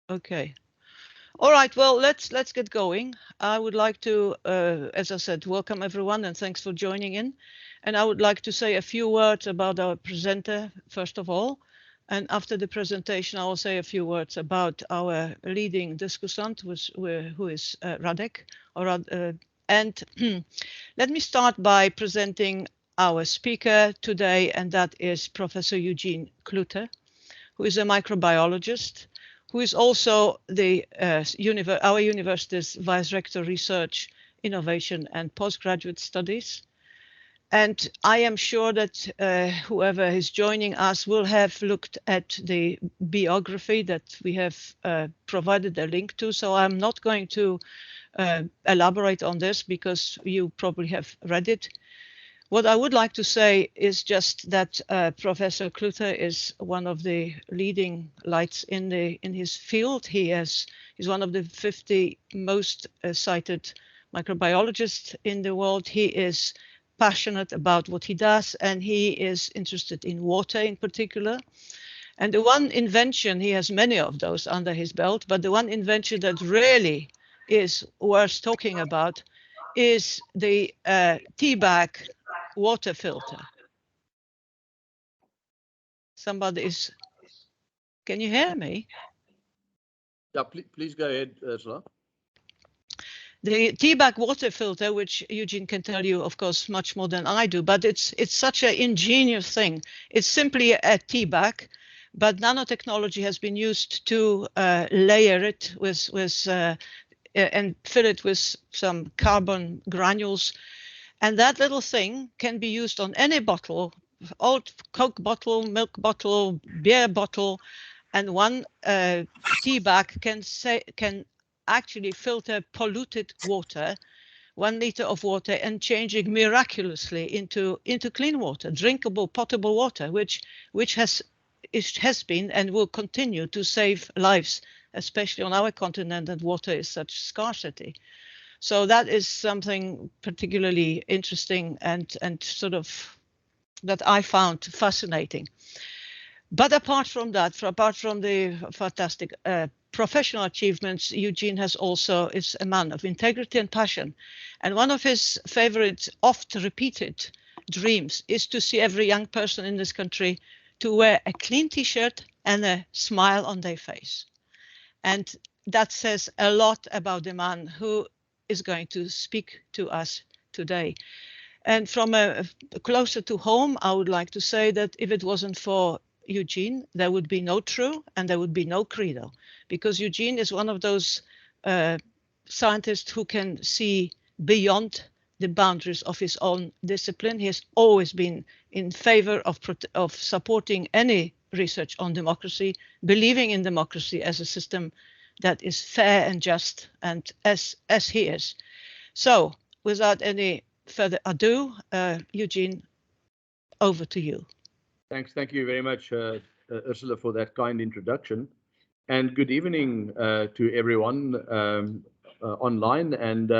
Okay. All right. Well, let's get going. I would like to, as I said, welcome everyone and thanks for joining in. And I would like to say a few words about our presenter, first of all. And after the presentation, I will say a few words about our leading discussant, who is Radek. And let me start by presenting our speaker today, and that is Professor Eugene Cloete, who is a microbiologist, who is also our university's Vice Rector Research, Innovation and Postgraduate Studies. And I am sure that whoever is joining us will have looked at the biography that we have provided a link to. So I'm not going to elaborate on this because you probably have read it. What I would like to say is just that Professor Cloete is one of the leading lights in his field. He's one of the 50 most cited microbiologists in the world. He is passionate about what he does, and he is interested in water in particular. And the one invention, he has many of those under his belt, but the one invention that really is worth talking about is the Teabag water filter. Can you hear me? Yeah, please go ahead, Ursula. The Teabag water filter, which Eugene can tell you, of course, much more than I do, but it's such an ingenious thing. It's simply a teabag, but nanotechnology has been used to layer it and fill it with some carbon granules. And that little thing can be used on any bottle, old Coke bottle, milk bottle, beer bottle, and one teabag can actually filter polluted water, 1 liter of water, and change it miraculously into clean water, drinkable, potable water, which has been and will continue to save lives, especially on our continent, and water is such scarcity. So that is something particularly interesting and sort of that I found fascinating. But apart from that, apart from the fantastic professional achievements, Eugene is a man of integrity and passion. And one of his favorite, oft repeated dreams is to see every young person in this country to wear a clean t-shirt and a smile on their face. And that says a lot about the man who is going to speak to us today. And from closer to home, I would like to say that if it wasn't for Eugene, there would be no TRUE and there would be no CREDO, because Eugene is one of those scientists who can see beyond the boundaries of his own discipline. He has always been in favor of supporting any research on democracy, believing in democracy as a system that is fair and just, and as he is. So without any further ado, Eugene, over to you. Thank you very much, Ursula, for that kind introduction. And good evening to everyone online. And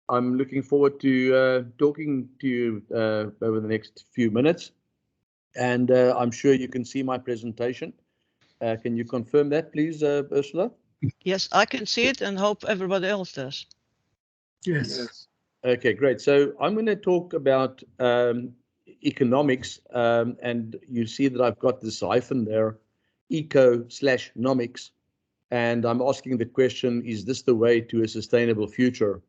I'm looking forward to talking to you over the next few minutes. And I'm sure you can see my presentation. Can you confirm that, please, Ursula? Yes, I can see it and hope everybody else does. Yes. Okay, great. So I'm going to talk about economics, and you see that I've got this hyphen there, eco/nomics, and I'm asking the question, is this the way to a sustainable future?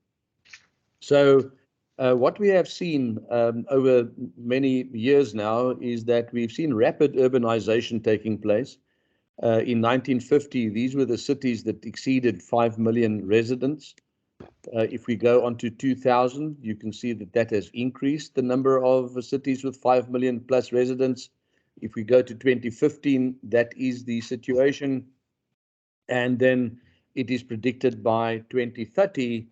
So what we have seen over many years now is that we've seen rapid urbanization taking place. In 1950, these were the cities that exceeded 5 million residents. If we go on to 2000, you can see that that has increased the number of cities with 5 million plus residents. If we go to 2015, that is the situation. And then it is predicted by 2030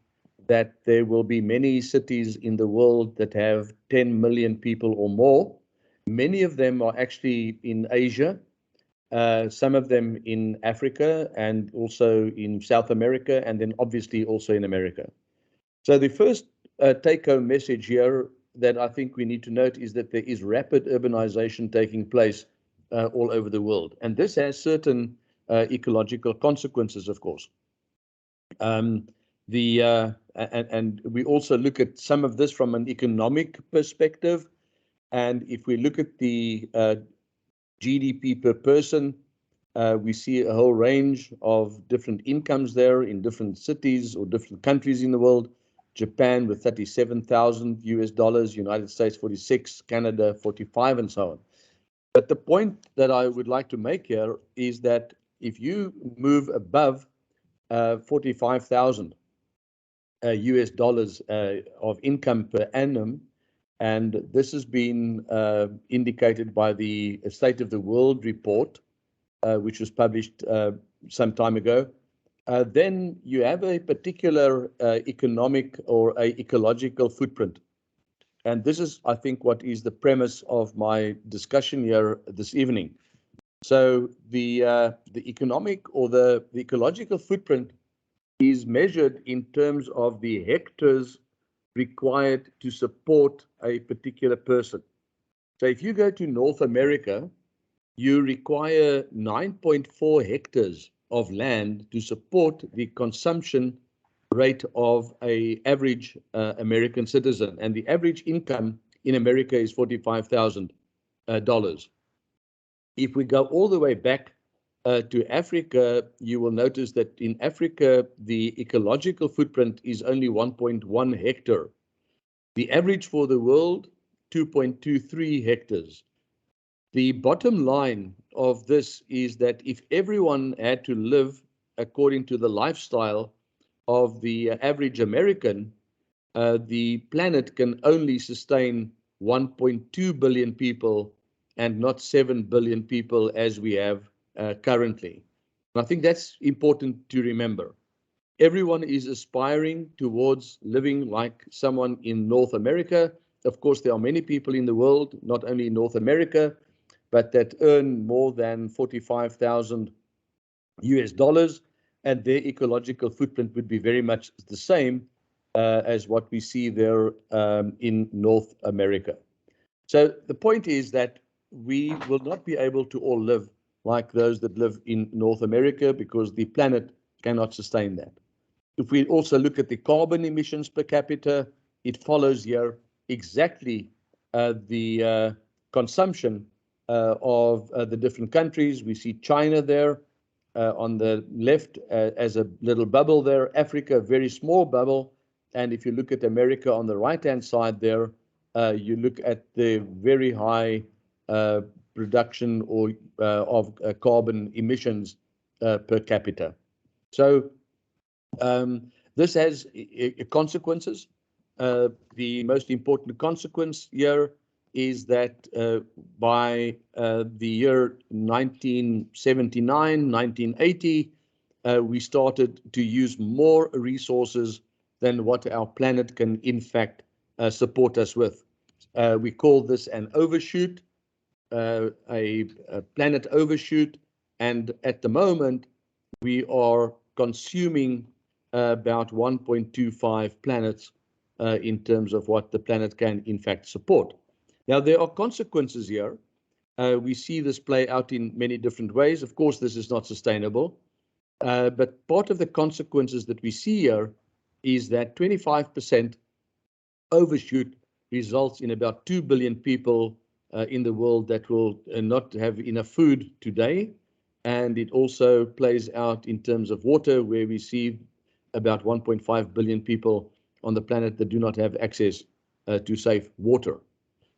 that there will be many cities in the world that have 10 million people or more. Many of them are actually in Asia. Some of them in Africa and also in South America, and then obviously also in America. So the first take-home message here that I think we need to note is that there is rapid urbanization taking place all over the world. And this has certain ecological consequences, of course. And we also look at some of this from an economic perspective. And if we look at the GDP per person, we see a whole range of different incomes there in different cities or different countries in the world. Japan with 37,000 US dollars, United States 46, Canada 45, and so on. But the point that I would like to make here is that if you move above 45,000 US dollars of income per annum, and this has been indicated by the State of the World report, which was published some time ago, then you have a particular economic or a ecological footprint. And this is, I think, what is the premise of my discussion here this evening. So the economic or the ecological footprint is measured in terms of the hectares required to support a particular person. So if you go to North America, you require 9.4 hectares of land to support the consumption rate of an average American citizen. And the average income in America is $45,000. If we go all the way back to Africa, you will notice that in Africa, the ecological footprint is only 1.1 hectare. The average for the world, 2.23 hectares. The bottom line of this is that if everyone had to live according to the lifestyle of the average American, the planet can only sustain 1.2 billion people and not 7 billion people as we have currently. And I think that's important to remember. Everyone is aspiring towards living like someone in North America. Of course, there are many people in the world, not only in North America, but that earn more than 45,000 US dollars, and their ecological footprint would be very much the same as what we see there in North America. So the point is that we will not be able to all live like those that live in North America because the planet cannot sustain that. If we also look at the carbon emissions per capita, it follows here exactly the consumption of the different countries. We see China there on the left as a little bubble there, Africa, a very small bubble. And if you look at America on the right-hand side there, you look at the very high production of carbon emissions per capita. So this has consequences. The most important consequence here is that by the year 1979, 1980, we started to use more resources than what our planet can in fact support us with. We call this an overshoot, a planet overshoot, and at the moment we are consuming about 1.25 planets in terms of what the planet can in fact support. Now, there are consequences here. We see this play out in many different ways. Of course, this is not sustainable, but part of the consequences that we see here is that 25% overshoot results in about 2 billion people in the world that will not have enough food today. And it also plays out in terms of water, where we see about 1.5 billion people on the planet that do not have access to safe water.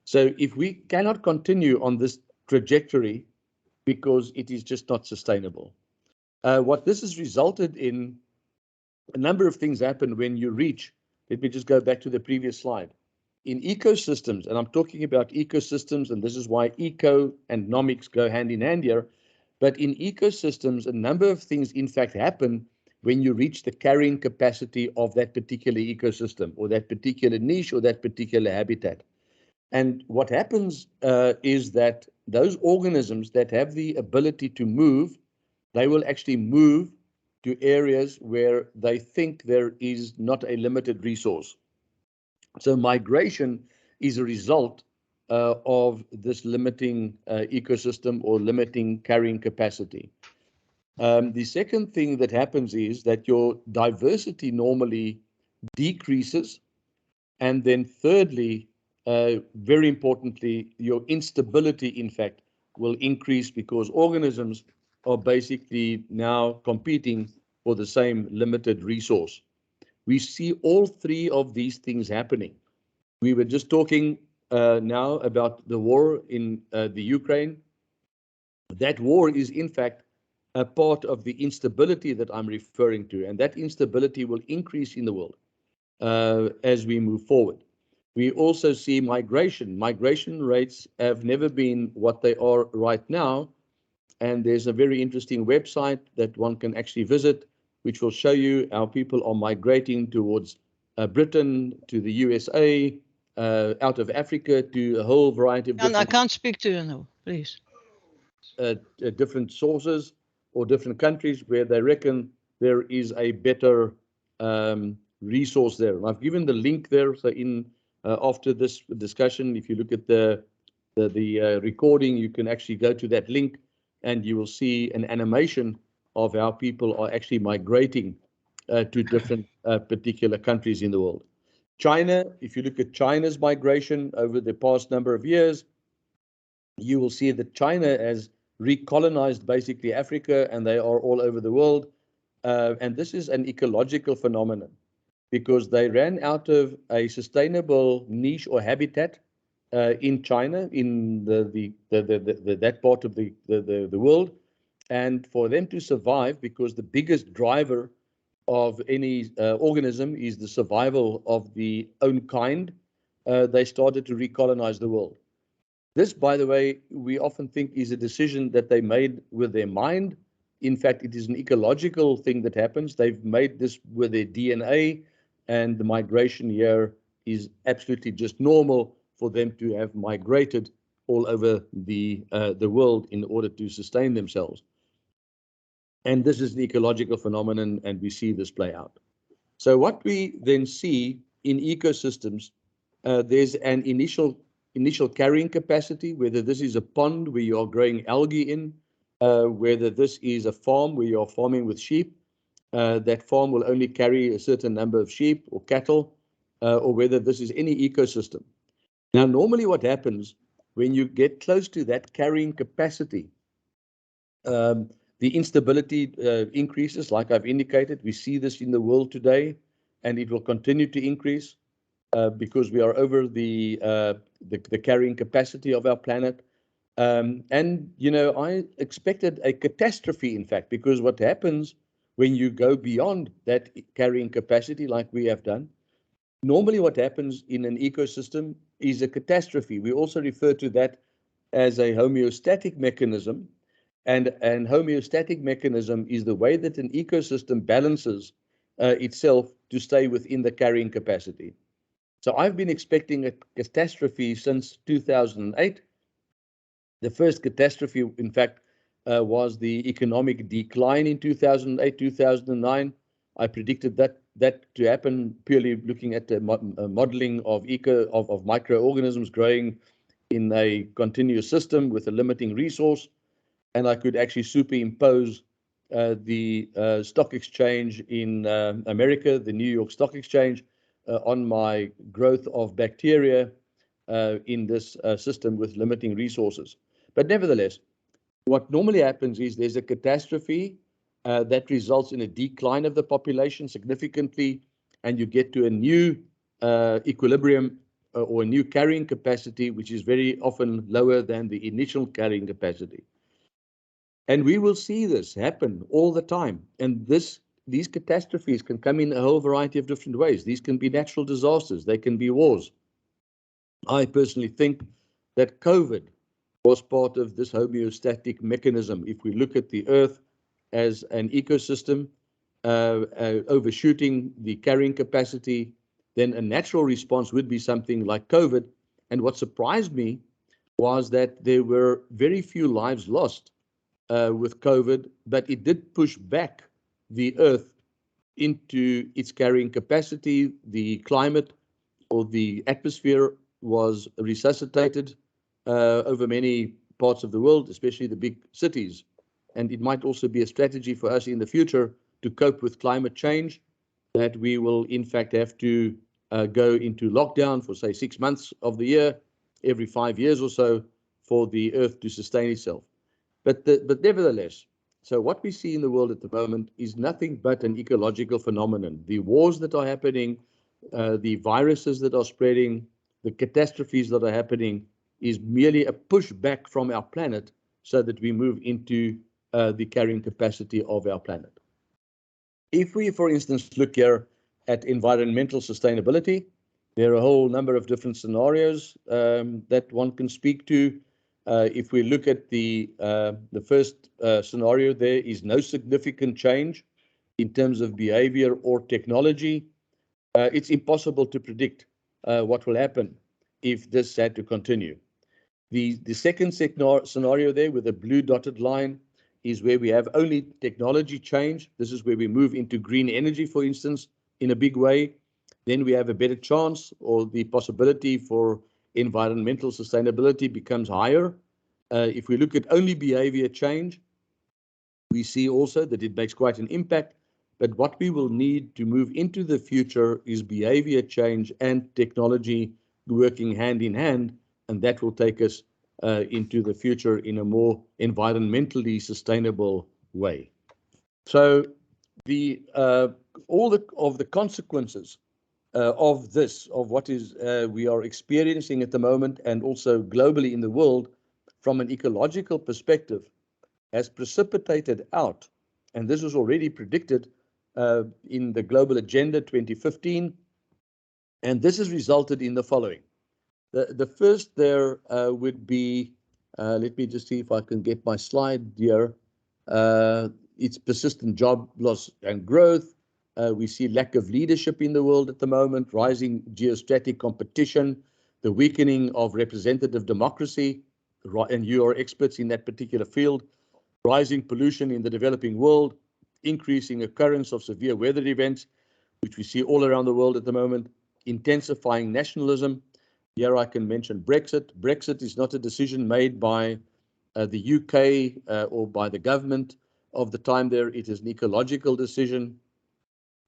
So if we cannot continue on this trajectory, because it is just not sustainable, what this has resulted in, a number of things happen when you reach, let me just go back to the previous slide. In ecosystems, and I'm talking about ecosystems, and this is why eco and nomics go hand in hand here, but in ecosystems, a number of things in fact happen when you reach the carrying capacity of that particular ecosystem or that particular niche or that particular habitat. And what happens is that those organisms that have the ability to move, they will actually move to areas where they think there is not a limited resource. So migration is a result of this limiting ecosystem or limiting carrying capacity. The second thing that happens is that your diversity normally decreases. And then thirdly, very importantly, your instability, in fact, will increase because organisms are basically now competing for the same limited resource. We see all three of these things happening. We were just talking now about the war in the Ukraine. That war is, in fact, a part of the instability that I'm referring to, and that instability will increase in the world as we move forward. We also see migration. Migration rates have never been what they are right now, and there's a very interesting website that one can actually visit, which will show you how people are migrating towards Britain, to the USA, out of Africa, to a whole variety of And I different can't speak to you now, please. different sources or different countries where they reckon there is a better resource there. And I've given the link there. So in after this discussion, if you look at the recording, you can actually go to that link and you will see an animation of how people are actually migrating to different particular countries in the world. China, if you look at China's migration over the past number of years, you will see that China has recolonized basically Africa, and they are all over the world. And this is an ecological phenomenon because they ran out of a sustainable niche or habitat in China, in that part of the world. And for them to survive, because the biggest driver of any organism is the survival of the own kind, they started to recolonize the world. This, by the way, we often think is a decision that they made with their mind. In fact, it is an ecological thing that happens. They've made this with their DNA, and the migration here is absolutely just normal for them to have migrated all over the world in order to sustain themselves. And this is the ecological phenomenon, and we see this play out. So what we then see in ecosystems, there's an initial carrying capacity, whether this is a pond where you are growing algae in, whether this is a farm where you are farming with sheep, that farm will only carry a certain number of sheep or cattle, or whether this is any ecosystem. Now, normally what happens when you get close to that carrying capacity, the instability increases, like I've indicated. We see this in the world today, and it will continue to increase because we are over the carrying capacity of our planet. And, you know, I expected a catastrophe, in fact, because what happens when you go beyond that carrying capacity, like we have done, normally what happens in an ecosystem is a catastrophe. We also refer to that as a homeostatic mechanism. And an homeostatic mechanism is the way that an ecosystem balances itself to stay within the carrying capacity. So I've been expecting a catastrophe since 2008. The first catastrophe, in fact, was the economic decline in 2008, 2009. I predicted that to happen purely looking at the modeling of microorganisms growing in a continuous system with a limiting resource. And I could actually superimpose the stock exchange in America, the New York Stock Exchange, on my growth of bacteria in this system with limiting resources. But nevertheless, what normally happens is there's a catastrophe that results in a decline of the population significantly, and you get to a new equilibrium or a new carrying capacity, which is very often lower than the initial carrying capacity. And we will see this happen all the time. And these catastrophes can come in a whole variety of different ways. These can be natural disasters. They can be wars. I personally think that COVID was part of this homeostatic mechanism. If we look at the Earth as an ecosystem, overshooting the carrying capacity, then a natural response would be something like COVID. And what surprised me was that there were very few lives lost with COVID, but it did push back the Earth into its carrying capacity. The climate or the atmosphere was resuscitated over many parts of the world, especially the big cities. and it might also be a strategy for us in the future to cope with climate change, that we will in fact have to go into lockdown for, say, 6 months of the year, every 5 years or so, for the Earth to sustain itself. But nevertheless, so what we see in the world at the moment is nothing but an ecological phenomenon. The wars that are happening, the viruses that are spreading, the catastrophes that are happening is merely a pushback from our planet so that we move into the carrying capacity of our planet. If we, for instance, look here at environmental sustainability, there are a whole number of different scenarios that one can speak to. If we look at the first scenario, there is no significant change in terms of behavior or technology. It's impossible to predict what will happen if this had to continue. The second scenario there with a blue dotted line is where we have only technology change. This is where we move into green energy, for instance, in a big way. Then we have a better chance, or the possibility for environmental sustainability becomes higher. If we look at only behavior change, we see also that it makes quite an impact. But what we will need to move into the future is behavior change and technology working hand in hand, and that will take us into the future in a more environmentally sustainable way. So all of the consequences of this, of what is we are experiencing at the moment and also globally in the world from an ecological perspective, has precipitated out, and this was already predicted in the Global Agenda 2015, and this has resulted in the following. The first there would be, let me just see if I can get my slide here. It's persistent job loss and growth. We see lack of leadership in the world at the moment, rising geostrategic competition, the weakening of representative democracy, and you are experts in that particular field, rising pollution in the developing world, increasing occurrence of severe weather events, which we see all around the world at the moment, intensifying nationalism. Here I can mention Brexit. Brexit is not a decision made by the UK or by the government of the time there. It is an ecological decision.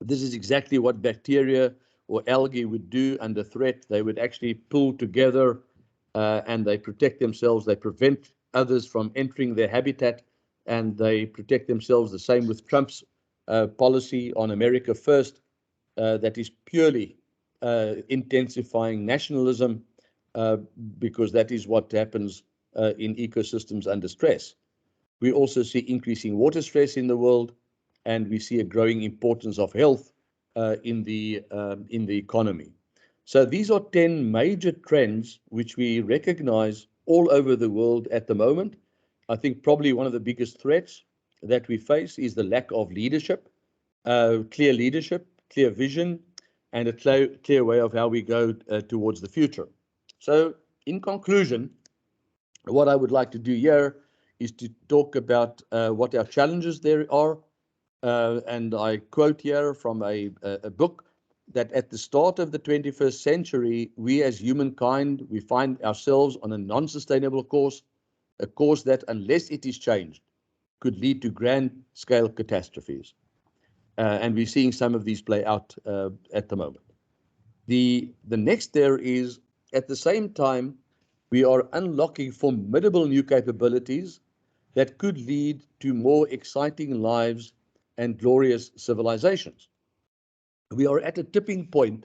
This is exactly what bacteria or algae would do under threat. They would actually pull together and they protect themselves. They prevent others from entering their habitat, and they protect themselves. The same with Trump's policy on America First, that is purely intensifying nationalism, because that is what happens in ecosystems under stress. We also see increasing water stress in the world, and we see a growing importance of health in the economy. So these are 10 major trends which we recognize all over the world at the moment. I think probably one of the biggest threats that we face is the lack of leadership, clear vision, and a clear way of how we go towards the future. So in conclusion, what I would like to do here is to talk about what our challenges there are. And I quote here from a book that at the start of the 21st century, we as humankind, we find ourselves on a non-sustainable course, a course that, unless it is changed, could lead to grand-scale catastrophes. And we're seeing some of these play out at the moment. The next there is, at the same time, we are unlocking formidable new capabilities that could lead to more exciting lives and glorious civilizations. We are at a tipping point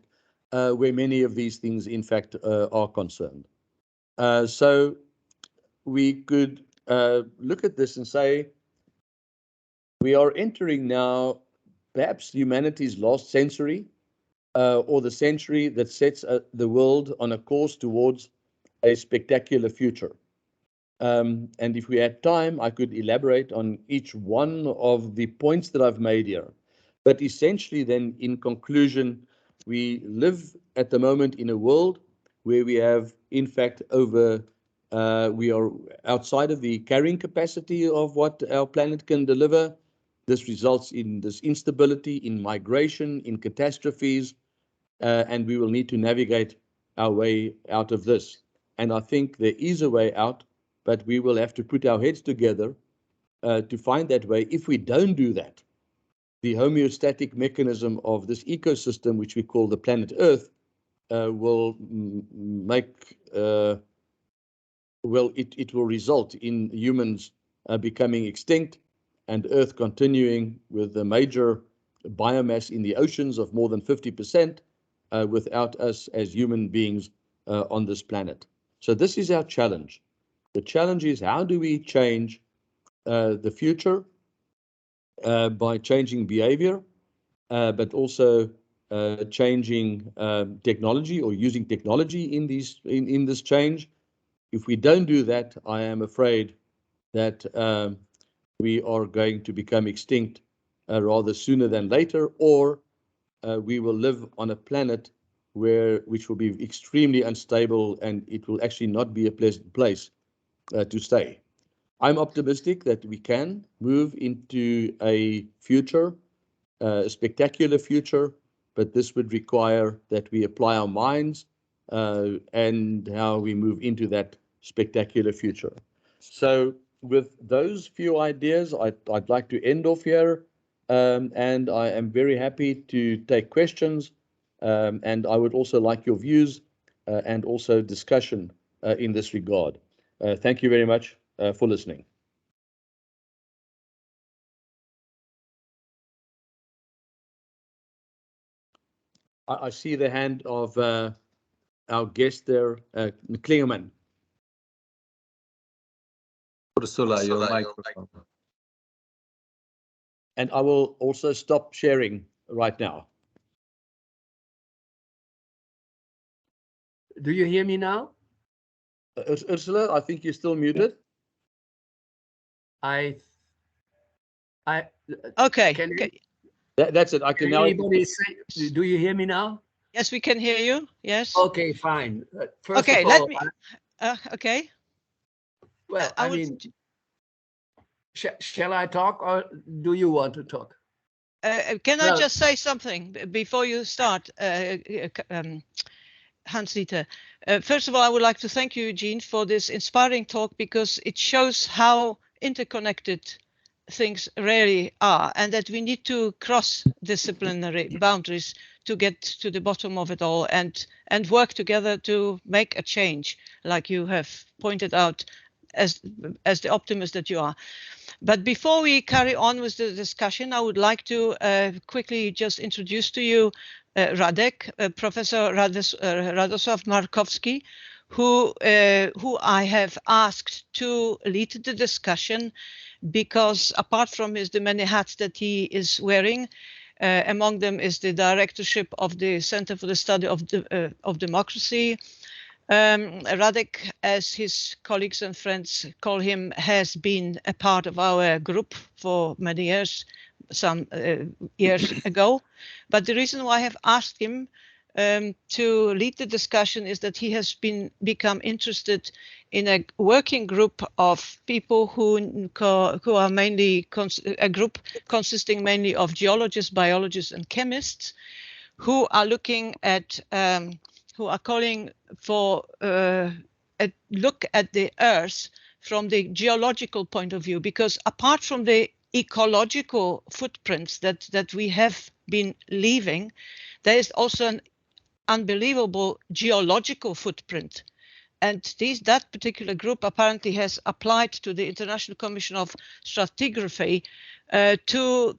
where many of these things, in fact, are concerned. So we could look at this and say, we are entering now perhaps humanity's last century, or the century that sets the world on a course towards a spectacular future. And if we had time, I could elaborate on each one of the points that I've made here. But essentially then, in conclusion, we live at the moment in a world where we have, in fact, we are outside of the carrying capacity of what our planet can deliver. This results in this instability, in migration, in catastrophes, and we will need to navigate our way out of this. And I think there is a way out, but we will have to put our heads together to find that way. If we don't do that, the homeostatic mechanism of this ecosystem, which we call the planet Earth, will make, it will result in humans becoming extinct and Earth continuing with a major biomass in the oceans of more than 50% without us as human beings on this planet. So this is our challenge. The challenge is, how do we change the future by changing behavior, but also changing technology or using technology in this change. If we don't do that, I am afraid that we are going to become extinct rather sooner than later, or we will live on a planet which will be extremely unstable, and it will actually not be a pleasant place to stay. I'm optimistic that we can move into a future, a spectacular future, but this would require that we apply our minds and how we move into that spectacular future. So with those few ideas, I'd like to end off here, and I am very happy to take questions, and I would also like your views and also discussion in this regard. Thank you very much for listening. I see the hand of our guest there, Klingeman. Ursula, your microphone. And I will also stop sharing right now. Do you hear me now? Ursula, I think you're still muted. Okay. That's it. I can now. Anybody say, do you hear me now? Yes, we can hear you. Yes. Okay, fine. First Okay, of all, let me. Okay. Well, I I would, mean, shall I talk or do you want to talk? can I just say something before you start, Hans-Dieter? First of all, I would like to thank you, Eugene, for this inspiring talk, because it shows how interconnected things really are, and that we need to cross disciplinary boundaries to get to the bottom of it all, and work together to make a change, like you have pointed out as the optimist that you are. But before we carry on with the discussion, I would like to quickly just introduce to you Professor Radoslaw Markowski, who I have asked to lead the discussion, because apart from the many hats that he is wearing, among them is the directorship of the Center for the Study of Democracy. Radek, as his colleagues and friends call him, has been a part of our group for many years, some years ago. But the reason why I have asked him to lead the discussion is that he has become interested in a working group of people who are mainly a group consisting mainly of geologists, biologists, and chemists, who are looking at who are calling for a look at the Earth from the geological point of view, because apart from the ecological footprints that we have been leaving, there is also an unbelievable geological footprint. And that particular group apparently has applied to the International Commission of Stratigraphy to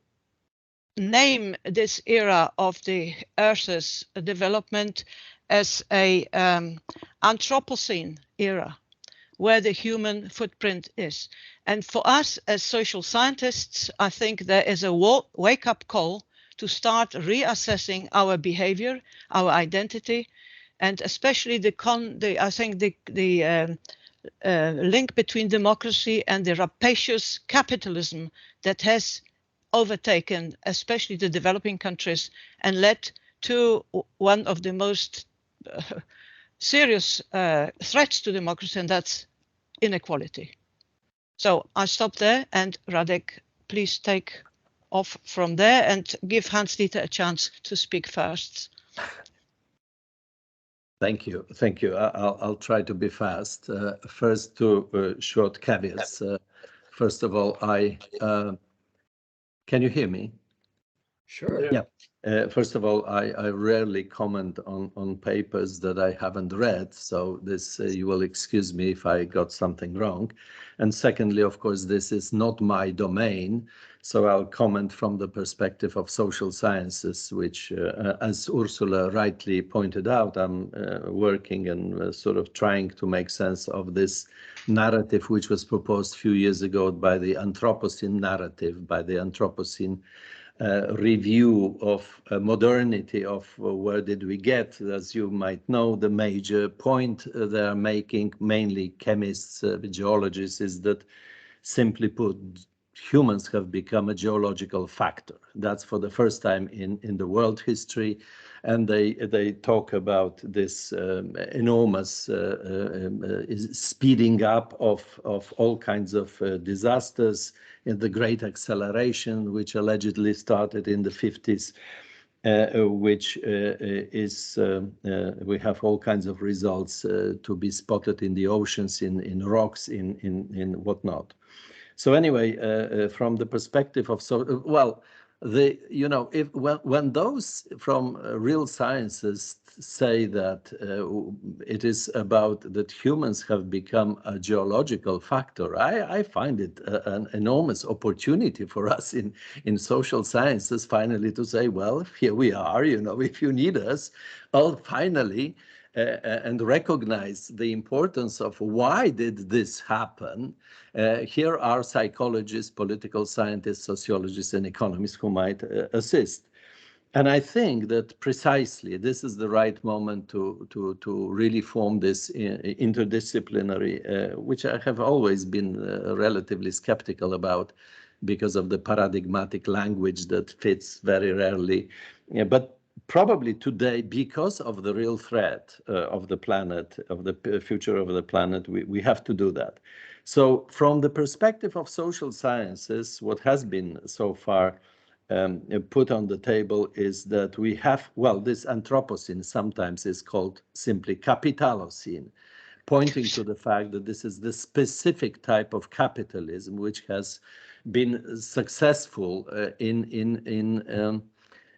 name this era of the Earth's development as a Anthropocene era, where the human footprint is. And for us as social scientists, I think there is a wake-up call to start reassessing our behavior, our identity, and especially the link between democracy and the rapacious capitalism that has overtaken especially the developing countries and led to one of the most serious threats to democracy, and that's inequality. So I'll stop there, and Radek, please take off from there and give Hans-Dieter a chance to speak first. Thank you. Thank you. I'll try to be fast. First, two short caveats. First of all, can you hear me? Sure. Yeah. First of all, I rarely comment on papers that I haven't read, so this you will excuse me if I got something wrong. And secondly, of course, this is not my domain, so I'll comment from the perspective of social sciences, which, as Ursula rightly pointed out, I'm working and sort of trying to make sense of this narrative, which was proposed a few years ago by the Anthropocene narrative, by the Anthropocene review of modernity, of where did we get. As you might know, the major point they are making, mainly chemists, geologists, is that, simply put, humans have become a geological factor. That's for the first time in the world history. And they talk about this enormous speeding up of all kinds of disasters, in the Great Acceleration, which allegedly started in the 50s, which is, we have all kinds of results to be spotted in the oceans, in rocks, in whatnot. So anyway, from the perspective of, when those from real sciences say that it is about that humans have become a geological factor, I find it an enormous opportunity for us in social sciences finally to say, well, here we are, if you need us, finally, and recognize the importance of why did this happen. Here are psychologists, political scientists, sociologists, and economists who might assist. And I think that precisely this is the right moment to really form this interdisciplinary, which I have always been relatively skeptical about because of the paradigmatic language that fits very rarely. But probably today, because of the real threat of the planet, of the future of the planet, we have to do that. So from the perspective of social sciences, what has been so far put on the table is that we have, this Anthropocene sometimes is called simply Capitalocene, pointing to the fact that this is the specific type of capitalism which has been successful in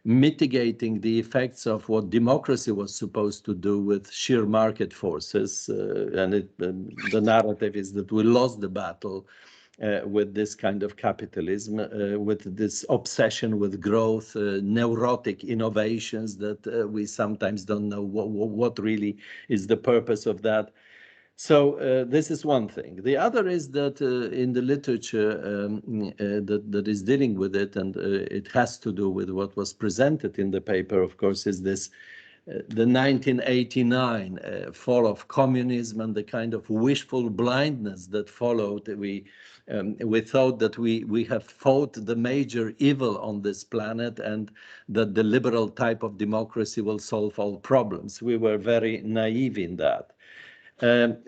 mitigating the effects of what democracy was supposed to do with sheer market forces. And the narrative is that we lost the battle with this kind of capitalism, with this obsession with growth, neurotic innovations that we sometimes don't know what really is the purpose of that. So this is one thing. The other is that in the literature that is dealing with it, and it has to do with what was presented in the paper, of course, is this the 1989 fall of communism and the kind of wishful blindness that followed. We thought that we have fought the major evil on this planet and that the liberal type of democracy will solve all problems. We were very naive in that. I'm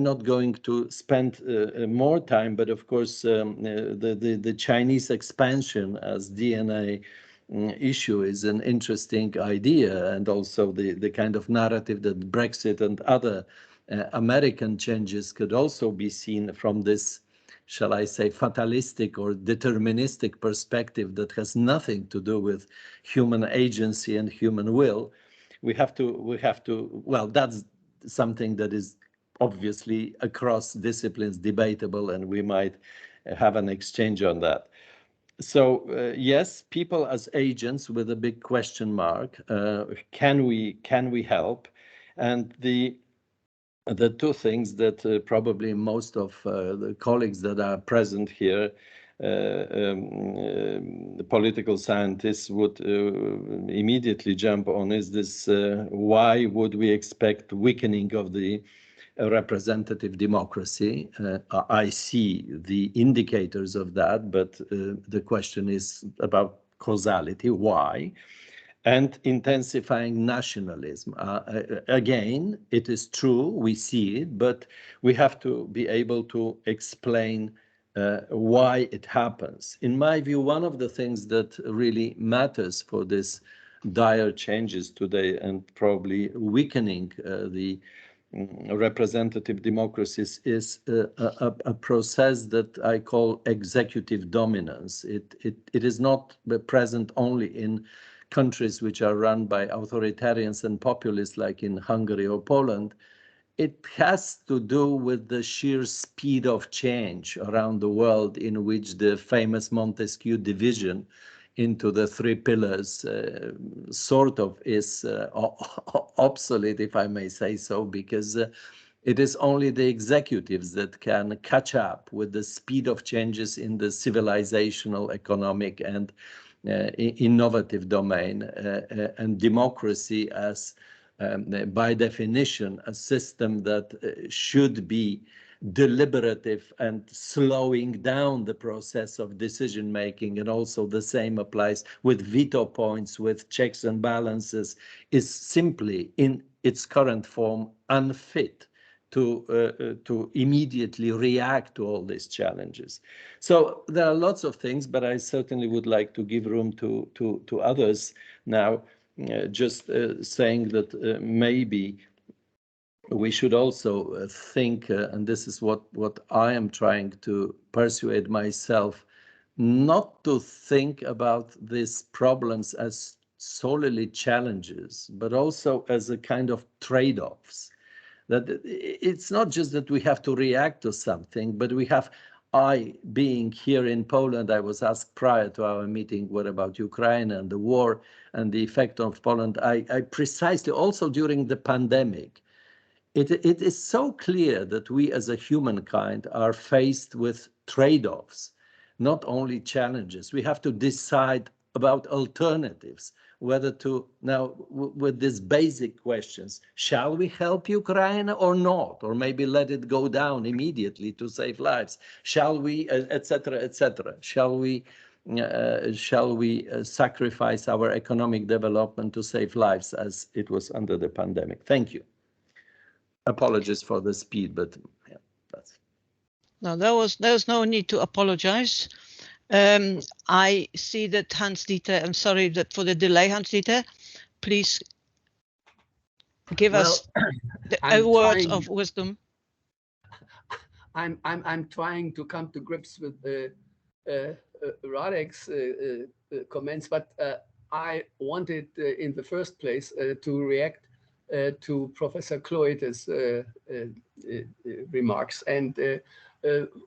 not going to spend more time, but of course the Chinese expansion as DNA issue is an interesting idea, and also the kind of narrative that Brexit and other American changes could also be seen from this, shall I say, fatalistic or deterministic perspective that has nothing to do with human agency and human will. We have to, well, that's something that is obviously across disciplines debatable, and we might have an exchange on that. So yes, people as agents with a big question mark. Can we help? And the two things that probably most of the colleagues that are present here, the political scientists would immediately jump on is this: why would we expect weakening of the representative democracy? I see the indicators of that, but the question is about causality. Why? And intensifying nationalism. Again, it is true, we see it, but we have to be able to explain why it happens. In my view, one of the things that really matters for this dire changes today and probably weakening representative democracies is a process that I call executive dominance. It is not present only in countries which are run by authoritarians and populists like in Hungary or Poland. It has to do with the sheer speed of change around the world, in which the famous Montesquieu division into the three pillars sort of is obsolete, if I may say so, because it is only the executives that can catch up with the speed of changes in the civilizational, economic, and innovative domain, and democracy as by definition, a system that should be deliberative and slowing down the process of decision making, and also the same applies with veto points, with checks and balances, is simply in its current form unfit to immediately react to all these challenges. So there are lots of things, but I certainly would like to give room to others now. Just saying that maybe we should also think, and this is what I am trying to persuade myself, not to think about these problems as solely challenges, but also as a kind of trade-offs. That it's not just that we have to react to something, but we have, being here in Poland, I was asked prior to our meeting, what about Ukraine and the war and the effect of Poland? I precisely, also during the pandemic, it is so clear that we as a humankind are faced with trade-offs, not only challenges. We have to decide about alternatives, whether to, now with these basic questions, shall we help Ukraine or not? Or maybe let it go down immediately to save lives? Shall we, etc., etc.? Shall we sacrifice our economic development to save lives, as it was under the pandemic? Thank you. Apologies for the speed, but yeah, that's. No, there's no need to apologize. I see that Hans-Dieter, I'm sorry that for the delay, Hans-Dieter, please give us a word of wisdom. I'm trying to come to grips with Radek's comments, but I wanted in the first place to react to Professor Cloete's remarks, and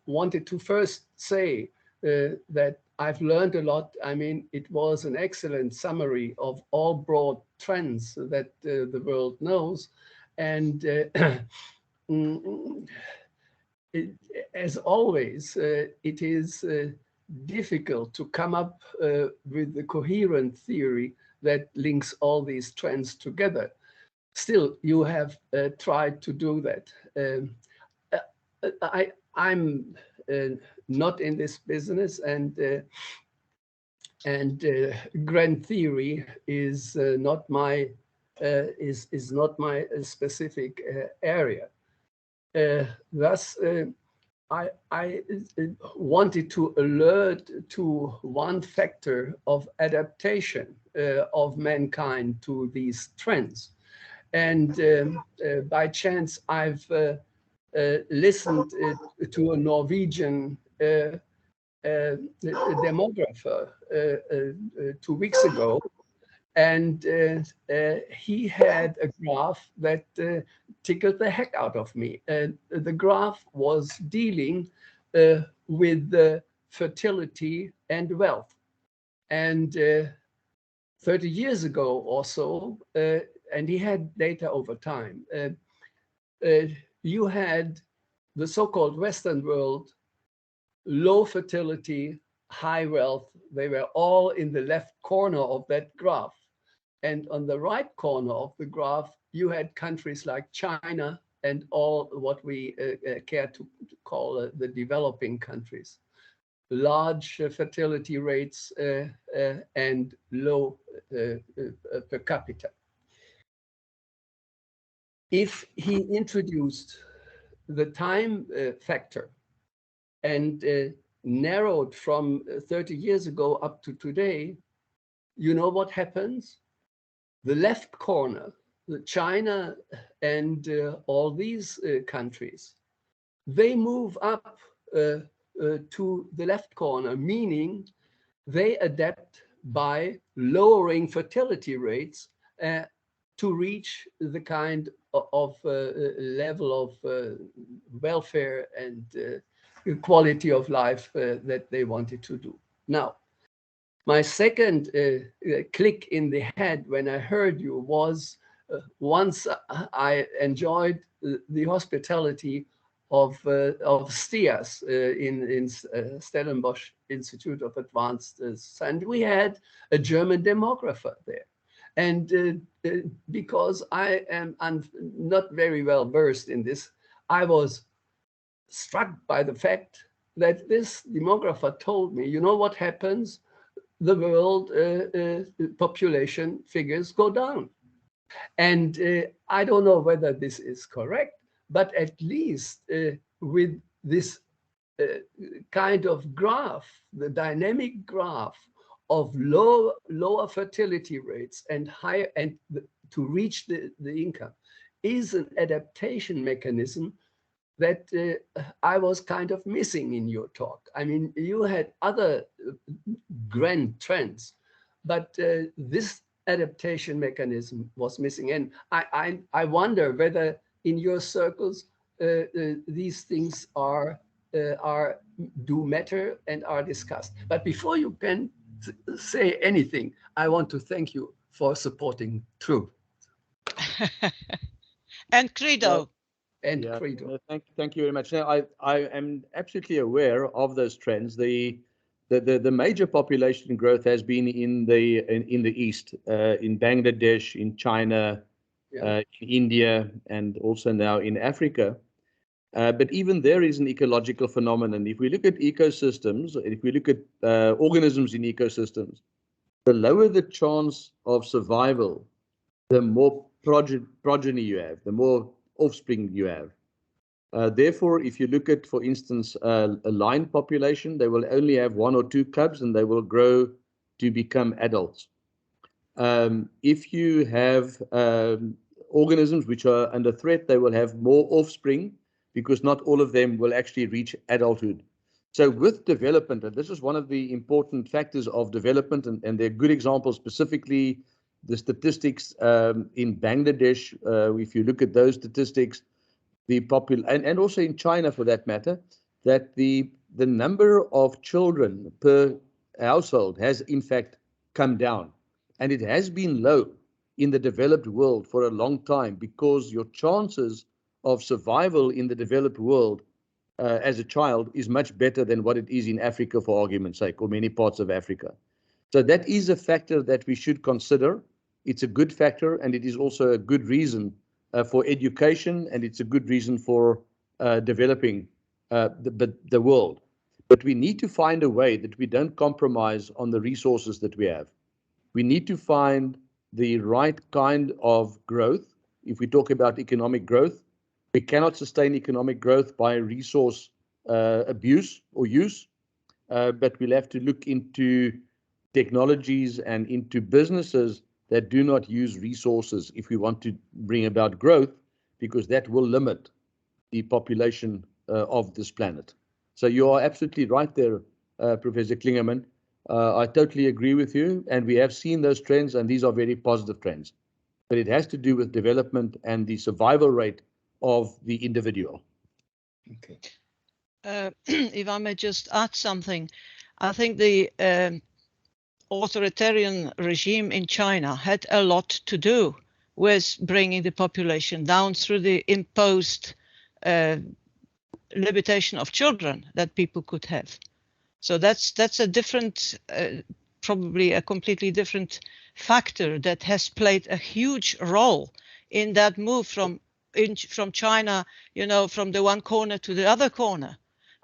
wanted to first say that I've learned a lot. I mean, it was an excellent summary of all broad trends that the world knows. And as always, it is difficult to come up with a coherent theory that links all these trends together. Still, you have tried to do that. I'm not in this business, and grand theory is not my specific area. Thus, I wanted to alert to one factor of adaptation of mankind to these trends, and by chance I've listened to a Norwegian demographer 2 weeks ago, and he had a graph that tickled the heck out of me. The graph was dealing with fertility and wealth. And 30 years ago or so, and he had data over time, you had the so-called Western world, low fertility, high wealth. They were all in the left corner of that graph. And on the right corner of the graph, you had countries like China and all what we care to call the developing countries. Large fertility rates and low per capita. If he introduced the time factor and narrowed from 30 years ago up to today, you know what happens? The left corner, China and all these countries, they move up to the left corner, meaning they adapt by lowering fertility rates to reach the kind of level of welfare and quality of life that they wanted to do. Now, my second click in the head when I heard you was once I enjoyed the hospitality of STIAS in Stellenbosch Institute of Advanced Science. And we had a German demographer there. And because I am not very well versed in this, I was struck by the fact that this demographer told me, you know what happens? The world population figures go down. And I don't know whether this is correct, but at least with this kind of graph, the dynamic graph of lower fertility rates and higher, and to reach the income, is an adaptation mechanism that I was kind of missing in your talk. I mean, you had other grand trends, but this adaptation mechanism was missing. And I wonder whether in your circles these things do matter and are discussed. But before you can say anything, I want to thank you for supporting truth. And CREDO. Well, and yeah, CREDO. Thank you very much. Now, I am absolutely aware of those trends. The major population growth has been in the East, in Bangladesh, in China, in India, and also now in Africa. But even there is an ecological phenomenon. If we look at ecosystems, if we look at organisms in ecosystems, the lower the chance of survival, the more progeny you have, the more offspring you have. Therefore, if you look at, for instance, a lion population, they will only have 1 or 2 cubs and they will grow to become adults. If you have organisms which are under threat, they will have more offspring because not all of them will actually reach adulthood. So with development, and this is one of the important factors of development, and there are good examples, specifically the statistics in Bangladesh, if you look at those statistics, and also in China for that matter, that the number of children per household has in fact come down. And it has been low in the developed world for a long time because your chances of survival in the developed world as a child is much better than what it is in Africa, for argument's sake, or many parts of Africa. So that is a factor that we should consider. It's a good factor, and it is also a good reason for education, and it's a good reason for developing the world. But we need to find a way that we don't compromise on the resources that we have. We need to find the right kind of growth. If we talk about economic growth, we cannot sustain economic growth by resource abuse or use, but we'll have to look into technologies and into businesses that do not use resources if we want to bring about growth, because that will limit the population of this planet. So you are absolutely right there, Professor Klingerman. I totally agree with you, and we have seen those trends, and these are very positive trends. But it has to do with development and the survival rate of the individual. Okay. If I may just add something, I think the authoritarian regime in China had a lot to do with bringing the population down through the imposed limitation of children that people could have. So that's a different, probably a completely different factor that has played a huge role in that move from China, you know, from the one corner to the other corner.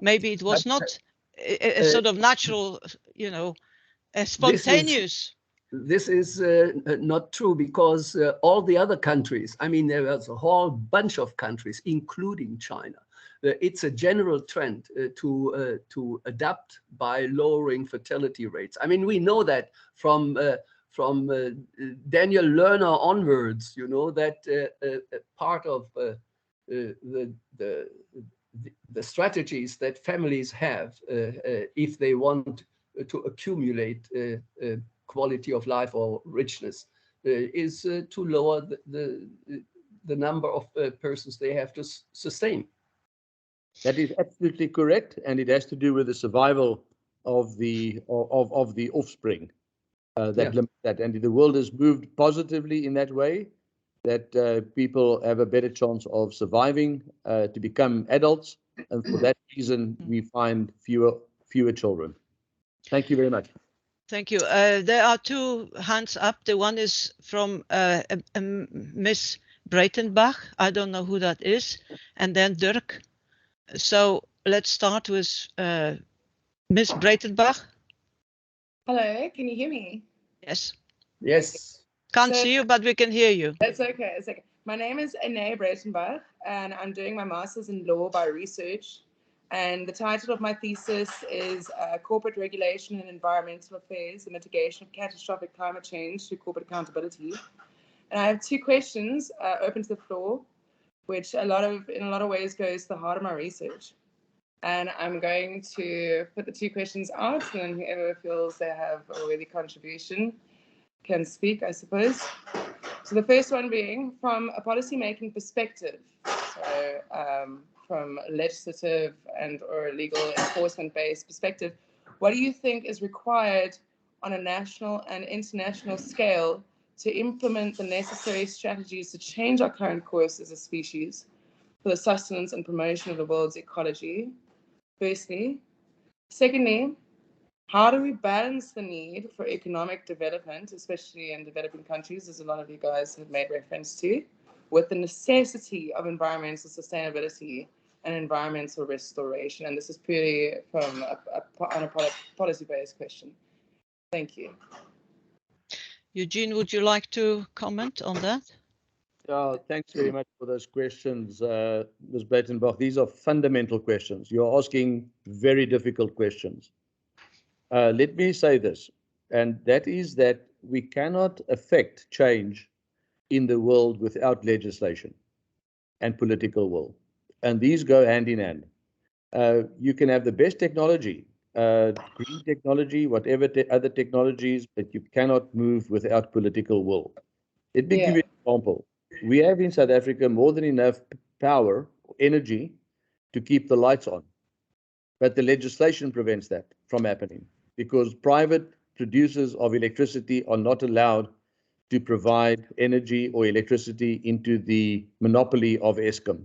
Maybe it was not a sort of natural, you know, spontaneous. This is not true, because all the other countries, I mean, there was a whole bunch of countries, including China. It's a general trend to adapt by lowering fertility rates. I mean, we know that from Daniel Lerner onwards, you know, that part of the strategies that families have if they want to accumulate quality of life or richness is to lower the number of persons they have to sustain. That is absolutely correct, and it has to do with the survival of the offspring. That and the world has moved positively in that way, that people have a better chance of surviving to become adults, and for that reason we find fewer children. Thank you very much. Thank you. There are two hands up. The one is from Miss Breitenbach. I don't know who that is, and then Dirk. So let's start with Miss Breitenbach. Hello, can you hear me? Yes. Yes. Can't see you, but we can hear you. It's okay. It's okay. My name is Ine Breitenbach, and I'm doing my master's in law by research. And the title of my thesis is Corporate Regulation and Environmental Affairs, the Mitigation of Catastrophic Climate Change through Corporate Accountability. And I have two questions open to the floor, which in a lot of ways goes to the heart of my research. And I'm going to put the two questions out, and then whoever feels they have a worthy contribution can speak, I suppose. So the first one being, from a policy-making perspective, so from a legislative and or a legal enforcement-based perspective, what do you think is required on a national and international scale to implement the necessary strategies to change our current course as a species for the sustenance and promotion of the world's ecology? Firstly. Secondly, how do we balance the need for economic development, especially in developing countries, as a lot of you guys have made reference to, with the necessity of environmental sustainability and environmental restoration? And this is purely from on a policy-based question. Thank you. Eugene, would you like to comment on that? Thanks very much for those questions, Ms. Breitenbach. These are fundamental questions. You're asking very difficult questions. Let me say this, and that is that we cannot affect change in the world without legislation and political will. And these go hand in hand. You can have the best technology, green technology, whatever other technologies, but you cannot move without political will. Let me give you an example. We have in South Africa more than enough power, energy, to keep the lights on. But the legislation prevents that from happening because private producers of electricity are not allowed to provide energy or electricity into the monopoly of Eskom.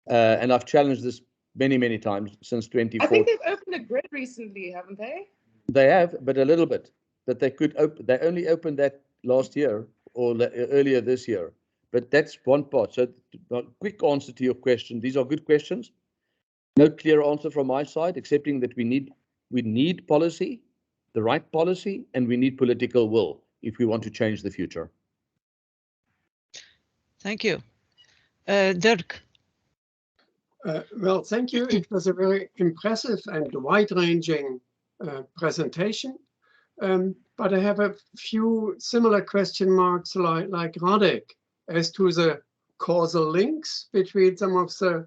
And I've challenged this many, many times since 2014. I think they've opened a grid recently, haven't they? They have, but a little bit. But they could open. They only opened that last year or earlier this year. But that's one part. So, quick answer to your question. These are good questions. No clear answer from my side, excepting that we need policy, the right policy, and we need political will if we want to change the future. Thank you. Dirk. Well, thank you. It was a very impressive and wide-ranging presentation. But I have a few similar question marks like Radek as to the causal links between some of the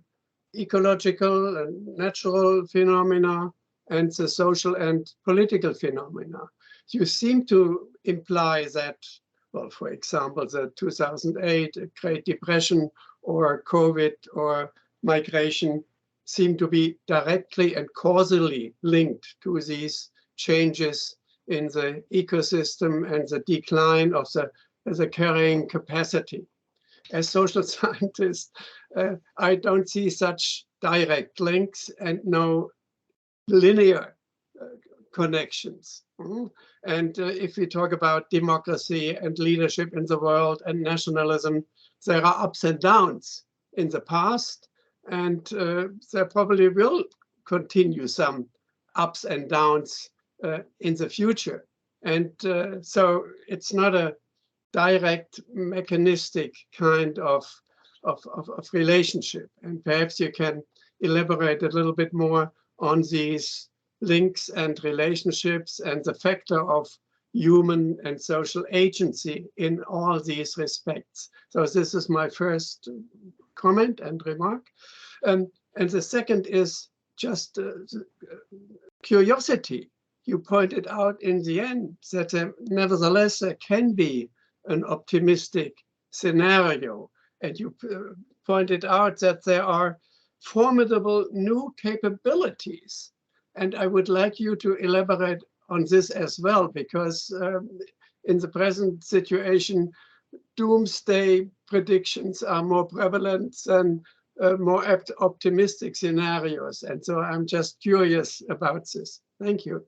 ecological and natural phenomena and the social and political phenomena. You seem to imply that, well, for example, the 2008 Great Depression or COVID or migration seem to be directly and causally linked to these changes in the ecosystem and the decline of the carrying capacity. As social scientists, I don't see such direct links and no linear connections. And if we talk about democracy and leadership in the world and nationalism, there are ups and downs in the past, and there probably will continue some ups and downs in the future. And so it's not a direct mechanistic kind of relationship. And perhaps you can elaborate a little bit more on these links and relationships and the factor of human and social agency in all these respects. So this is my first comment and remark. And the second is just curiosity. You pointed out in the end that nevertheless there can be an optimistic scenario. And you pointed out that there are formidable new capabilities. And I would like you to elaborate on this as well, because in the present situation, doomsday predictions are more prevalent than more optimistic scenarios. And so I'm just curious about this. Thank you.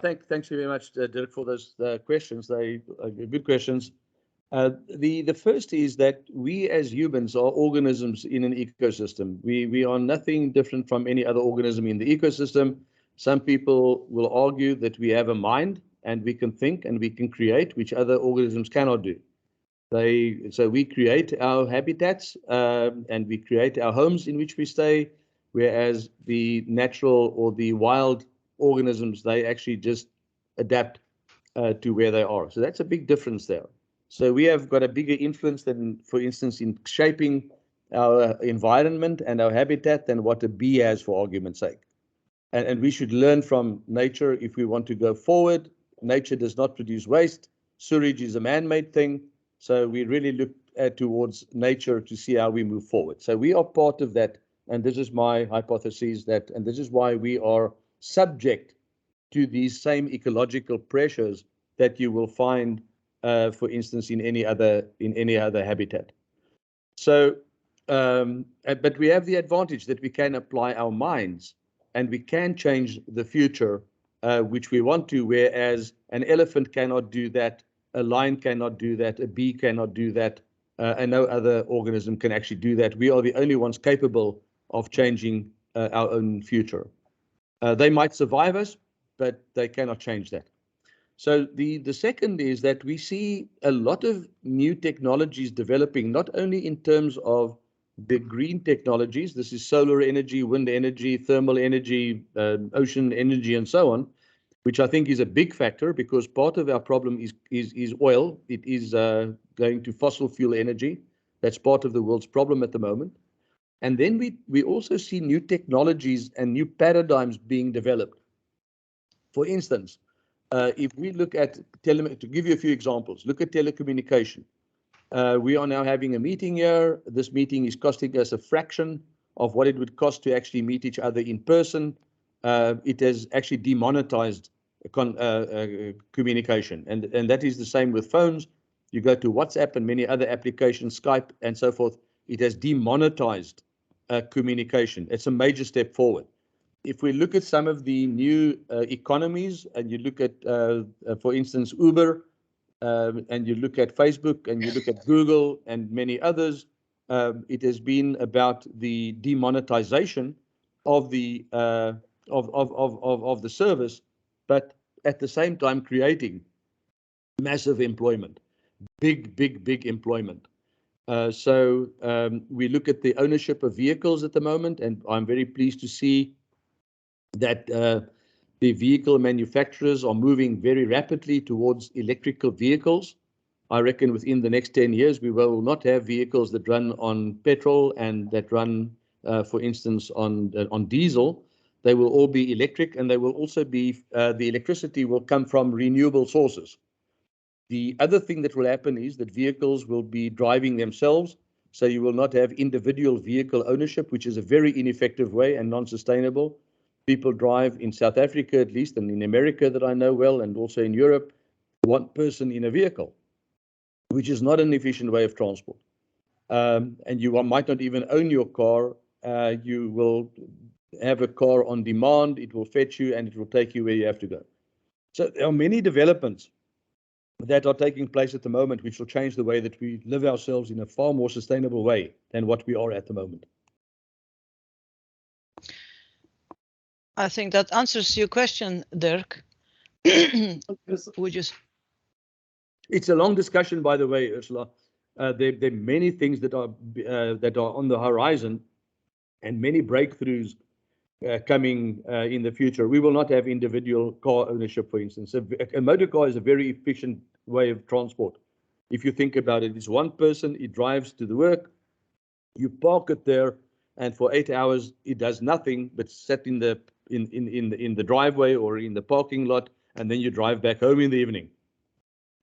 Thanks very much, Dirk, for those questions. They are good questions. The first is that we as humans are organisms in an ecosystem. We are nothing different from any other organism in the ecosystem. Some people will argue that we have a mind and we can think and we can create, which other organisms cannot do. So we create our habitats and we create our homes in which we stay, whereas the natural or the wild organisms, they actually just adapt to where they are. So that's a big difference there. So we have got a bigger influence than, for instance, in shaping our environment and our habitat than what a bee has, for argument's sake. And we should learn from nature if we want to go forward. Nature does not produce waste. Sewage is a man-made thing. So we really look towards nature to see how we move forward. So we are part of that. And this is my hypothesis that, and this is why we are subject to these same ecological pressures that you will find, for instance, in any other habitat. So, but we have the advantage that we can apply our minds and we can change the future, which we want to, whereas an elephant cannot do that, a lion cannot do that, a bee cannot do that, and no other organism can actually do that. We are the only ones capable of changing our own future. They might survive us, but they cannot change that. So the second is that we see a lot of new technologies developing, not only in terms of the green technologies, this is solar energy, wind energy, thermal energy, ocean energy, and so on, which I think is a big factor because part of our problem is oil. It is going to fossil fuel energy. That's part of the world's problem at the moment. And then we also see new technologies and new paradigms being developed. For instance, if we look at, to give you a few examples, look at telecommunication. We are now having a meeting here. This meeting is costing us a fraction of what it would cost to actually meet each other in person. It has actually demonetized communication. And that is the same with phones. You go to WhatsApp and many other applications, Skype and so forth. It has demonetized communication. It's a major step forward. If we look at some of the new economies and you look at, for instance, Uber, and you look at Facebook and you look at Google and many others, it has been about the demonetization of the service, but at the same time creating massive employment, big employment. So we look at the ownership of vehicles at the moment, and I'm very pleased to see that the vehicle manufacturers are moving very rapidly towards electrical vehicles. I reckon within the next 10 years, we will not have vehicles that run on petrol and that run, for instance, on diesel. They will all be electric, and they will also be, the electricity will come from renewable sources. The other thing that will happen is that vehicles will be driving themselves. So you will not have individual vehicle ownership, which is a very ineffective way and non-sustainable. People drive in South Africa, at least, and in America that I know well, and also in Europe, one person in a vehicle, which is not an efficient way of transport. And you might not even own your car. You will have a car on demand. It will fetch you and it will take you where you have to go. So there are many developments that are taking place at the moment, which will change the way that we live ourselves in a far more sustainable way than what we are at the moment. I think that answers your question, Dirk. Would you? It's a long discussion, by the way, Ursula. There are many things that are on the horizon, and many breakthroughs coming in the future. We will not have individual car ownership, for instance. A motor car is a very efficient way of transport. If you think about it, it's one person, it drives to the work, you park it there, and for 8 hours it does nothing but sit in the driveway or in the parking lot, and then you drive back home in the evening.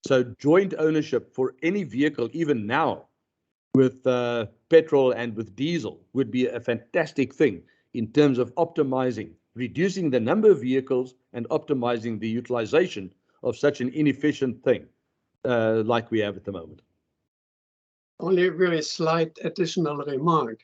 So joint ownership for any vehicle, even now, with petrol and with diesel, would be a fantastic thing in terms of optimizing, reducing the number of vehicles and optimizing the utilization of such an inefficient thing like we have at the moment. Only a very slight additional remark.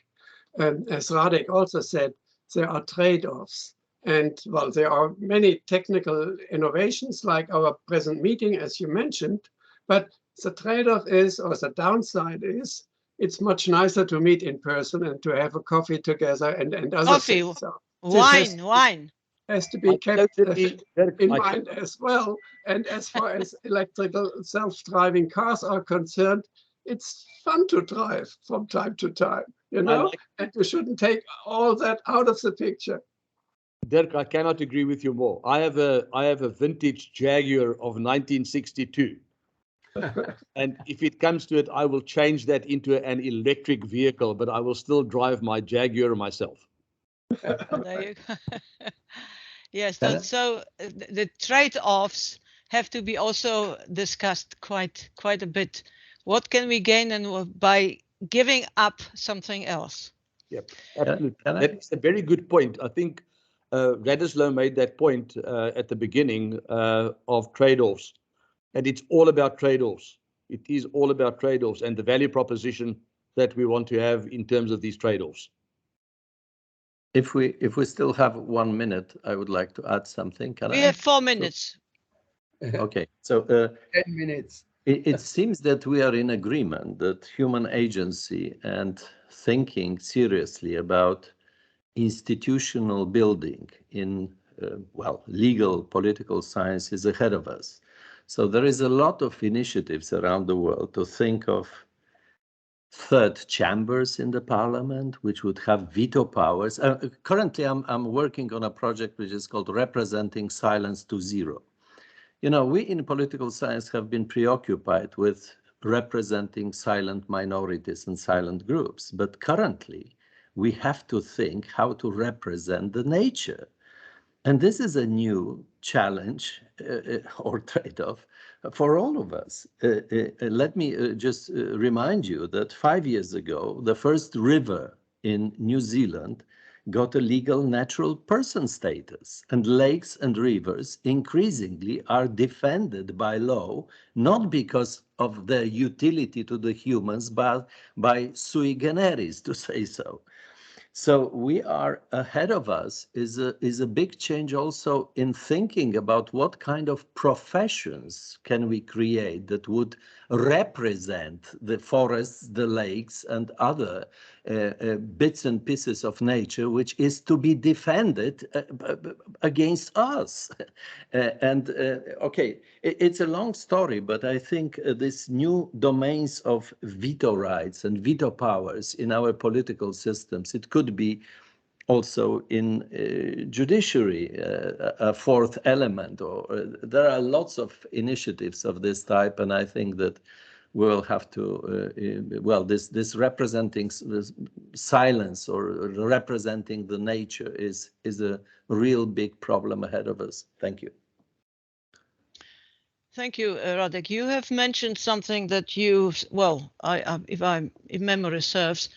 As Radek also said, there are trade-offs. And well, there are many technical innovations like our present meeting, as you mentioned, but the trade-off is, or the downside is, it's much nicer to meet in person and to have a coffee together and other Coffee, things. So wine. Has to be kept in mind as well. And as far as electrical self-driving cars are concerned, it's fun to drive from time to time, you know, and you shouldn't take all that out of the picture. Dirk, I cannot agree with you more. I have a vintage Jaguar of 1962. And if it comes to it, I will change that into an electric vehicle, but I will still drive my Jaguar myself. There you go. Yes, so the trade-offs have to be also discussed quite a bit. What can we gain and by giving up something else? Yep, absolutely. That's a very good point. I think Radoslaw made that point at the beginning of trade-offs, and it's all about trade-offs. It is all about trade-offs and the value proposition that we want to have in terms of these trade-offs. If we still have 1 minute, I would like to add something. We have 4 minutes. Okay, so 10 minutes. It seems that we are in agreement that human agency and thinking seriously about institutional building in, legal political science is ahead of us. So there is a lot of initiatives around the world to think of third chambers in the parliament, which would have veto powers. Currently, I'm working on a project which is called Representing Silence to Zero. You know, we in political science have been preoccupied with representing silent minorities and silent groups, but currently we have to think how to represent the nature. And this is a new challenge or trade-off for all of us. Let me just remind you that 5 years ago, the first river in New Zealand got a legal natural person status, and lakes and rivers increasingly are defended by law, not because of their utility to the humans, but by sui generis, to say so. So we are ahead of us is a big change also in thinking about what kind of professions can we create that would represent the forests, the lakes, and other bits and pieces of nature, which is to be defended against us. Okay, it's a long story, but I think this new domains of veto rights and veto powers in our political systems, it could be also in judiciary, a fourth element, or there are lots of initiatives of this type, and I think that we'll have to, this representing silence or representing the nature is a real big problem ahead of us. Thank you. Thank you, Radek. You have mentioned something that you, if memory serves,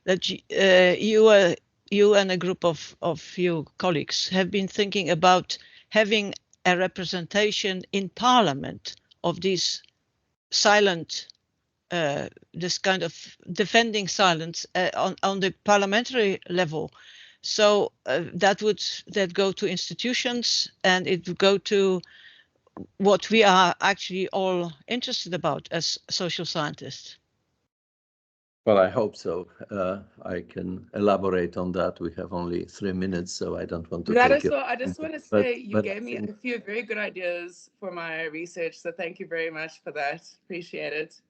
that you and a group of your colleagues have been thinking about having a representation in Parliament of these silent, this kind of defending silence on the parliamentary level. So that would go to institutions, and it would go to what we are actually all interested about as social scientists. Well, I hope so. I can elaborate on that. We have only 3 minutes, so I don't want to take it. I just want to say you gave me a few very good ideas for my research, so thank you very much for that. Appreciate it.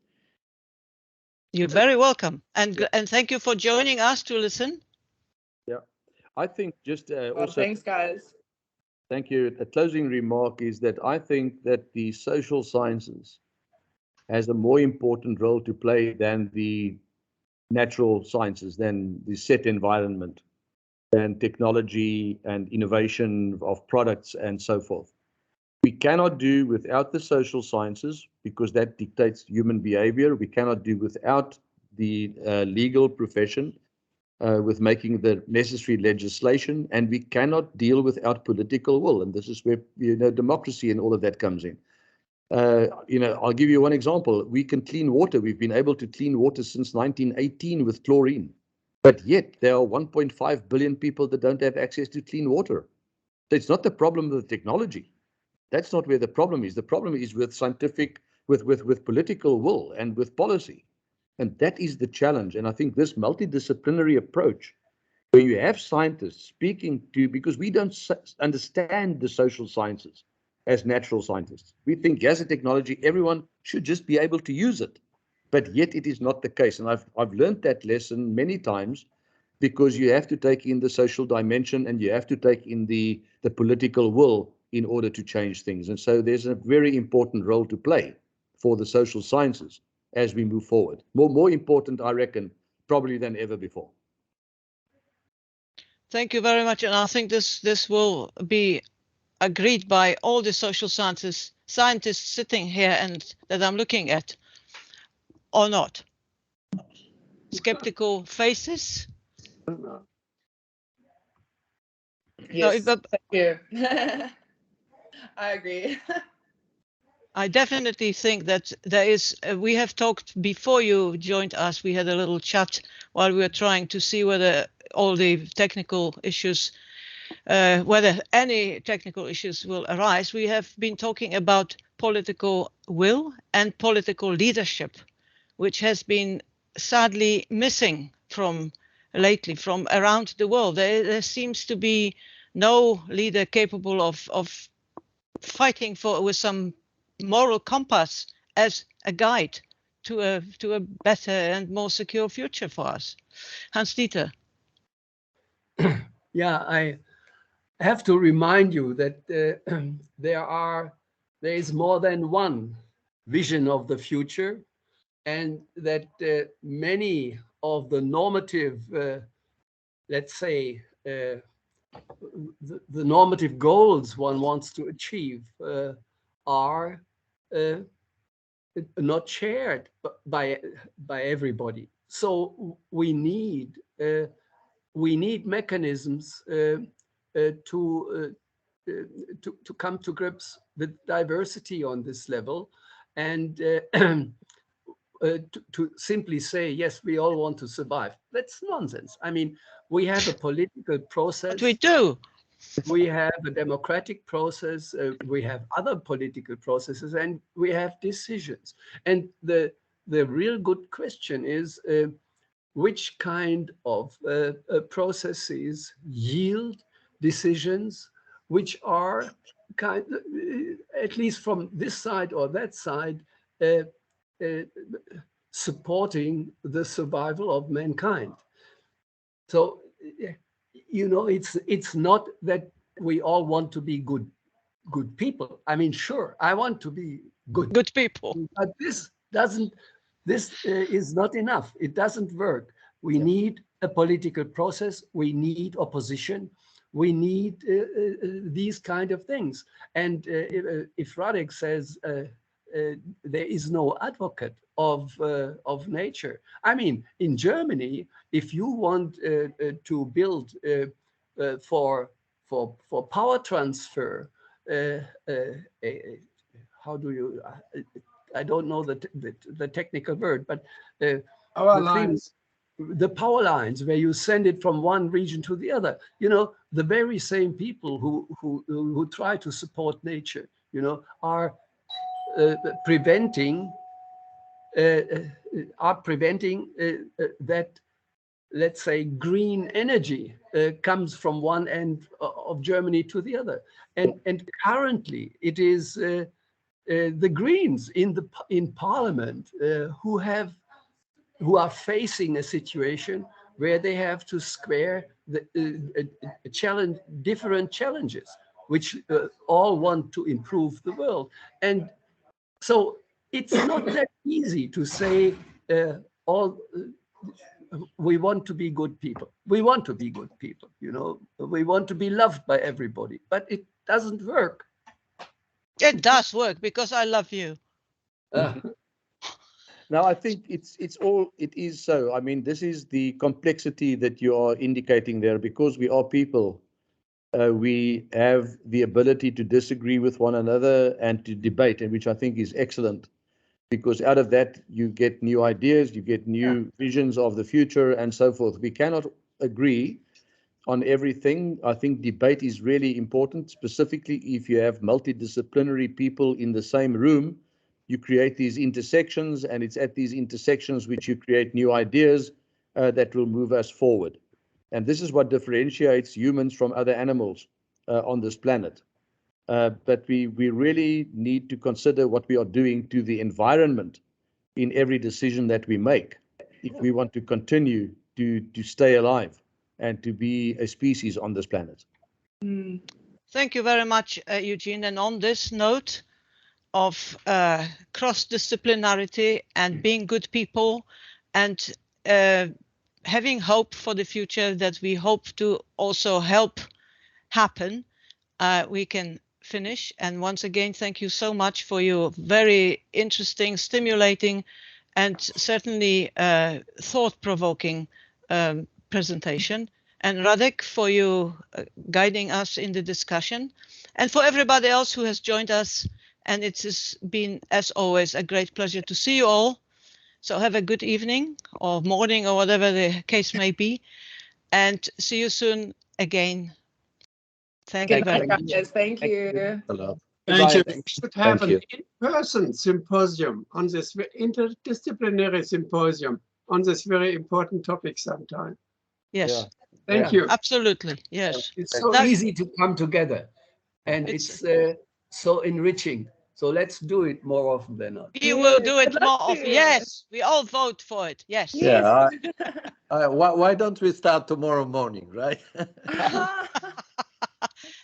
You're very welcome, and thank you for joining us to listen. Yeah, I think just Well, also, thanks, guys. thank you. A closing remark is that I think that the social sciences has a more important role to play than the natural sciences, than the set environment, than technology and innovation of products and so forth. We cannot do without the social sciences because that dictates human behavior. We cannot do without the legal profession with making the necessary legislation, and we cannot deal without political will. And this is where, you know, democracy and all of that comes in. You know, I'll give you one example. We can clean water. We've been able to clean water since 1918 with chlorine, but yet there are 1.5 billion people that don't have access to clean water. So it's not the problem of the technology. That's not where the problem is. The problem is with scientific, with political will and with policy. And that is the challenge. And I think this multidisciplinary approach, where you have scientists speaking to, because we don't understand the social sciences as natural scientists. We think as a technology, everyone should just be able to use it. But yet it is not the case. And I've learned that lesson many times, because you have to take in the social dimension and you have to take in the political will in order to change things. And so there's a very important role to play for the social sciences as we move forward. More important, I reckon, probably than ever before. Thank you very much. And I think this will be agreed by all the social scientists sitting here and that I'm looking at, or not. Skeptical faces. Yes, No, thank you. I agree. I definitely think that there is, we have talked before you joined us, we had a little chat while we were trying to see whether all the technical issues, whether any technical issues will arise. We have been talking about political will and political leadership, which has been sadly missing from lately, from around the world. There seems to be no leader capable of fighting with some moral compass as a guide to a better and more secure future for us. Hans-Dieter. Yeah, I have to remind you that there is more than one vision of the future, and that many of the normative, let's say, the normative goals one wants to achieve are not shared by everybody. So we need mechanisms to come to grips with diversity on this level, and to simply say, yes, we all want to survive. That's nonsense. I mean, we have a political process. But we do. We have a democratic process. We have other political processes, and we have decisions. And the real good question is, which kind of processes yield decisions which are at least from this side or that side, supporting the survival of mankind. So, you know, it's not that we all want to be good people. I mean, sure, I want to be good people, but this is not enough. It doesn't work. We need a political process. We need opposition. We need these kind of things. And if Radek says there is no advocate of nature, I mean, in Germany, if you want to build for power transfer, how do you? I don't know the technical word, but power lines. The power lines where you send it from one region to the other. You know, the very same people who try to support nature, you know, are preventing that, let's say, green energy comes from one end of Germany to the other. And currently it is the Greens in Parliament who are facing a situation where they have to square different challenges, which all want to improve the world. And so it's not that easy to say we want to be good people. We want to be good people, you know. We want to be loved by everybody, but it doesn't work. It does work because I love you. Now, I think it is so. I mean, this is the complexity that you are indicating there. Because we are people, we have the ability to disagree with one another and to debate, and which I think is excellent, because out of that you get new ideas, you get new visions of the future and so forth. We cannot agree on everything. I think debate is really important, specifically if you have multidisciplinary people in the same room. You create these intersections, and it's at these intersections which you create new ideas that will move us forward. And this is what differentiates humans from other animals on this planet. But we really need to consider what we are doing to the environment in every decision that we make, if we want to continue to stay alive and to be a species on this planet. Thank you very much, Eugene. And on this note of cross-disciplinarity and being good people and having hope for the future that we hope to also help happen, we can finish. And once again, thank you so much for your very interesting, stimulating, and certainly thought-provoking presentation. And Radek, for you guiding us in the discussion, and for everybody else who has joined us. And it has been, as always, a great pleasure to see you all. So have a good evening or morning or whatever the case may be. And see you soon again. Thank you very much. Yes, thank you. Thank you. We should have an in-person symposium on this interdisciplinary symposium on this very important topic sometime. Yes. Yeah. Thank you. Absolutely. Yes. It's so easy to come together, and it's so enriching. So let's do it more often than not. We will do it more often. Yes, we all vote for it. Yes. Yeah. Why don't we start tomorrow morning, right?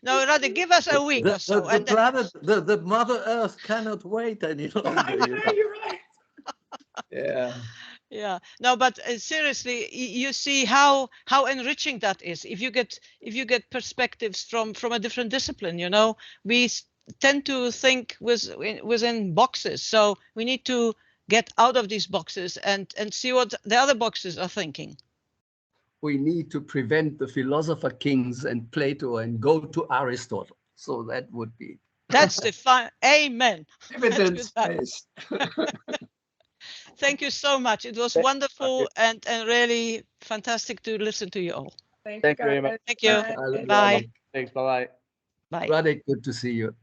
No, rather give us a week or so. The planet, the Mother Earth cannot wait any longer. You're right. Yeah. Yeah. No, but seriously, you see how enriching that is. If you get perspectives from a different discipline, you know, we tend to think within boxes. So we need to get out of these boxes and see what the other boxes are thinking. We need to prevent the philosopher kings and Plato and go to Aristotle. So that would be. That's the fun. Amen. Evidence-based. Thank you so much. It was wonderful and really fantastic to listen to you all. Thank you very much. Thank you. Bye. Bye. Thanks. Bye-bye. Bye. Radek, good to see you.